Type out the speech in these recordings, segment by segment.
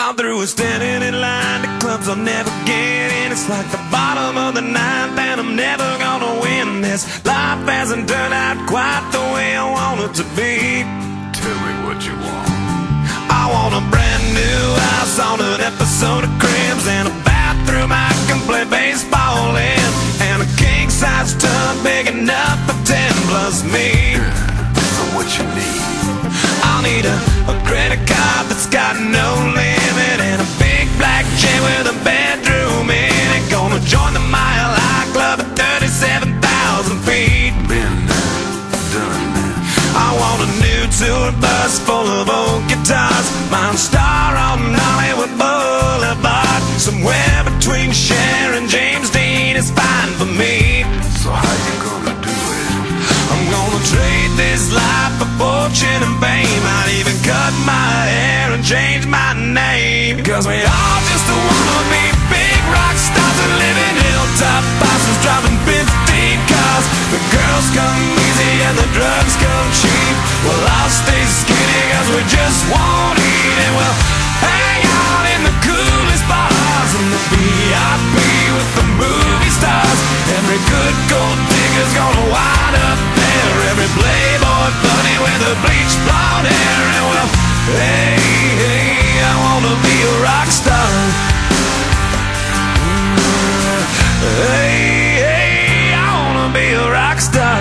I'm through with standing in line to clubs I'll never get in. It's like the bottom of the ninth and I'm never gonna win this. Life hasn't turned out quite the way I want it to be. Tell me what you want. I want a brand new house on an episode of Cribs, and a bathroom I can play baseball in, and a king-size tub big enough for 10 plus me. So what you need? I'll need a credit card that's got no limit, and a big black jet with a bedroom in it. Gonna join the Mile High Club at 37,000 feet. Been there, done that. I want a new tour bus full of old guitars, Mine Star on Hollywood Boulevard. Somewhere between Cher and James Dean is fine for me. So how you gonna do it? I'm gonna trade this life for fortune and fame. I'd even cut my hair and change my name, 'cause we all just wanna be big rock stars and live in hilltop houses, driving 15 cars. The girls come easy and the drugs come cheap. Well, I'll stay skinny 'cause we just won't eat, and we'll hang out in the coolest bars in the VIP with the movie stars. Every good gold digger's gonna wind up there, every playboy bunny with a bleached blonde hair. And well, hey, hey, I wanna be a rock star. Hey, hey, I wanna be a rock star.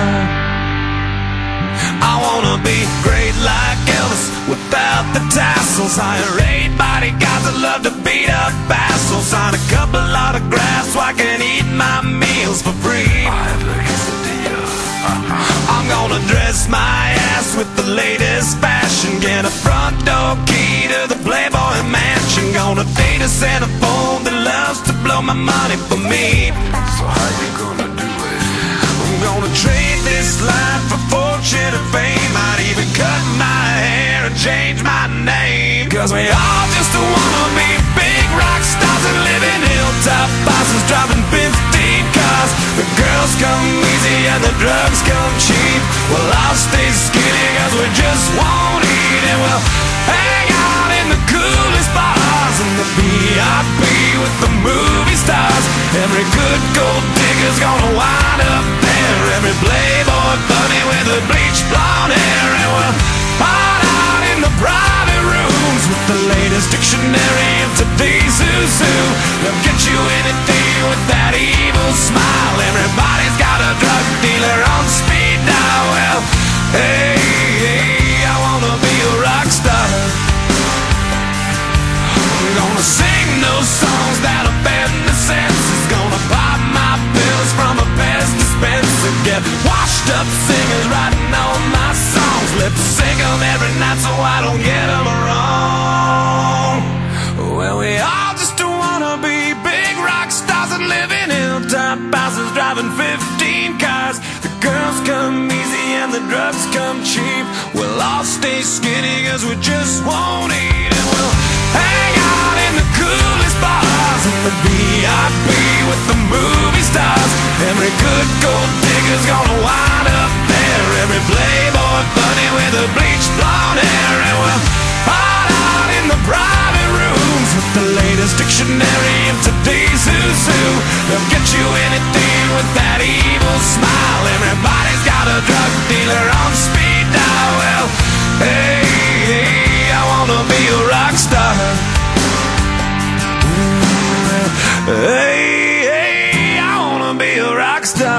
I wanna be great like Elvis without the tassels. Hire 8 bodyguards that love to beat up assholes. Sign a couple autographs so I can eat my meals for free. I have the quesadilla. I'm gonna dress my ass with the latest fashion, get a front door key to the Playboy Mansion. Gonna date a centerfold that loves to blow my money for me. So how you gonna do it? I'm gonna trade this life for fortune and fame. I'd even cut my hair and change my name, 'cause we all just wanna be big rock stars and live in hilltop houses, driving 15 cars. The girls come easy and the drugs come cheap. Well, I'll stay skinny 'cause we just won't eat, and we'll hang out in the coolest bars in the VIP with the movie stars. Every good gold digger's gonna wind up there, every playboy bunny with a bleached blonde hair. And we'll hide out in the private rooms with the latest dictionary of today's who's who. They'll get you anything with that evil smile. Everybody's got a drug dealer on speed dial. Well, hey, hey, I wanna be a rock star. I'm gonna sing those songs that offend the senses. Gonna pop my pills from a Pez dispenser. Get washed up singers writing all my songs. Lip sync them every night so I don't get them wrong. Well, we all just wanna be big rock stars and live in hilltop houses, driving 15 cars. The girls come easy and the drugs come cheap. We'll all stay skinny 'cause we just won't eat, and we'll hang out in the coolest bars in the VIP with the movie stars. Every good gold digger's gonna wind up there, every playboy bunny with a bleached blonde hair. And we'll hide out in the private rooms with the latest dictionary of today's who's who. They'll get you anything with that evil smile. Everybody's got a drug dealer on speed dial. Well, hey, hey, I wanna be a rock star. Hey, hey, I wanna be a rock star.